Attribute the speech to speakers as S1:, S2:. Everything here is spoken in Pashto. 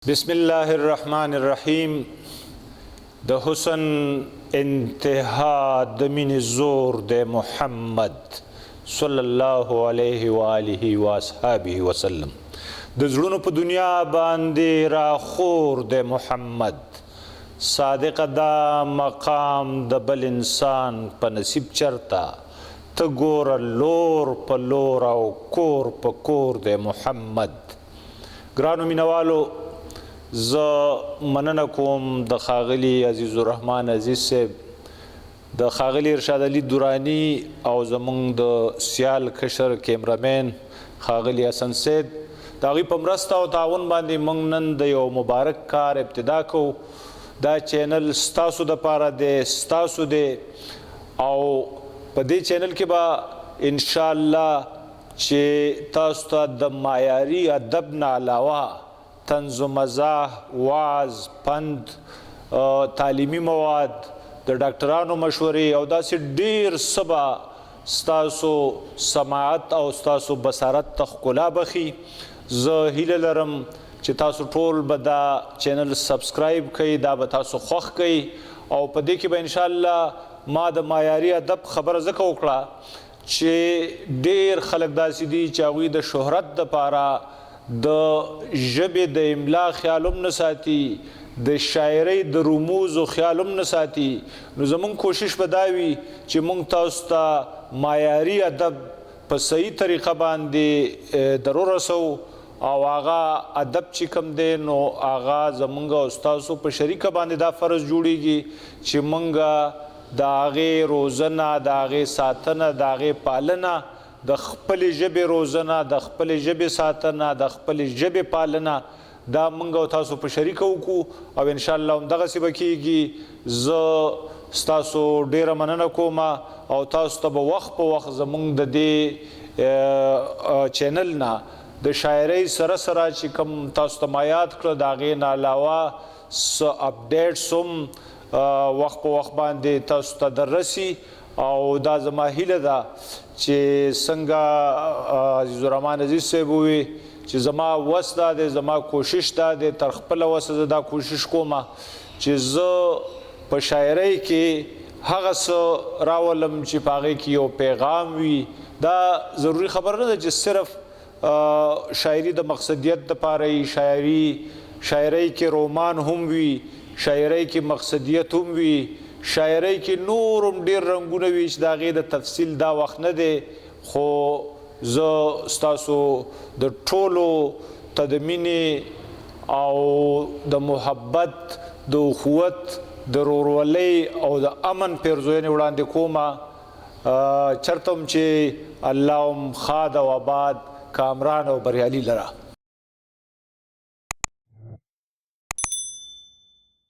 S1: بسم الله الرحمن الرحیم. د حسن انتها د مین زور د محمد صلی الله علیه و آله و اصحابه وسلم. د زړونو په دنیا باندې را خور د محمد صادق دا مقام د بل انسان په نصیب چرتا ته ګوره لور په لور او کور په کور د محمد. ګرانو مینوالو، زه مننه کوم د ښاغلي عزیز الرحمن عزیز صاحب، د ښاغلي ارشاد علي دراني او زموږ د سیال کشر کیمرمین ښاغلي حسن سید، د هغوی په مرسته او تعاون باندې موږ نن د یو مبارک کار ابتدا کوو. دا چینل ستاسو دپاره دی، ستاسو دی، او په دې چینل کې به انشاءالله چې تاسو ته د معیاري ادب نه علاوه طنز و مزاح، وعظ، پند، تعلیمي مواد، د ډاکټرانو مشورې او داسې ډېر څه به ستاسو سماعت او ستاسو بصارت ته ښکلا بخي. زه هیله لرم چې تاسو ټول به دا چینل سبسکرایب کوئ، دا به تاسو خوښ کوئ، او په دې کې به انشاءالله ما د معیاري ادب خبره ځکه وکړه چې ډېر خلک داسې دي چې هغوی د شهرت دپاره د ژبې د املا خیال هم نه ساتي، د شاعرۍ د رموزو خیال هم نه ساتي. نو زموږ کوشش به دا وي چې موږ تاسو ته معیاري ادب په صحیح طریقه باندې در ورسو، او هغه ادب چې کوم دی نو هغه زموږ او ستاسو په شریکه باندې دا فرض جوړیږي چې موږ د هغې روزنه، د هغې ساتنه، د هغې پالنه، د خپلې ژبې روزنه، د خپلې ژبې ساتنه، د خپلې ژبې پالنه دا موږ او تاسو په شریکه وکړو، او انشاءالله همدغسې به کیږي. زه ستاسو ډیره مننه کوم، او تاسو ته به وخت په وخت زموږ د دې چینل نه د شاعرۍ سره سره چې کوم تاسو ته ما یاد کړه د هغې نه علاوه څه اپډیټس هم وخت په وخت باندې تاسو ته در رسي. او دا زما هیله ده چې څنګه عزیز الرحمن عزیز صاحب ووی چې زما وس دا دی، زما کوشش دا دی، تر خپله وسه زه دا کوشش کوم چې زه په شاعرۍ کې هغه څه راولم چې په هغې کې یو پیغام وي. دا ضروري خبره نه ده چې صرف شاعري د مقصدیت دپاره وي، شاعرۍ کې رومان هم وي، شاعرۍ کې مقصدیت هم وي، شاعرۍ کې نور هم ډېر رنګونه وي چې د هغې د تفصیل دا وخت نه دی. خو زه ستاسو د ټولو ته د مینې او د محبت، د اخوت، د ورورولۍ او د امن پیرزوینې وړاندې کومه، چېرته هم چې الله هم ښاد او آباد، کامران او بریالي لره.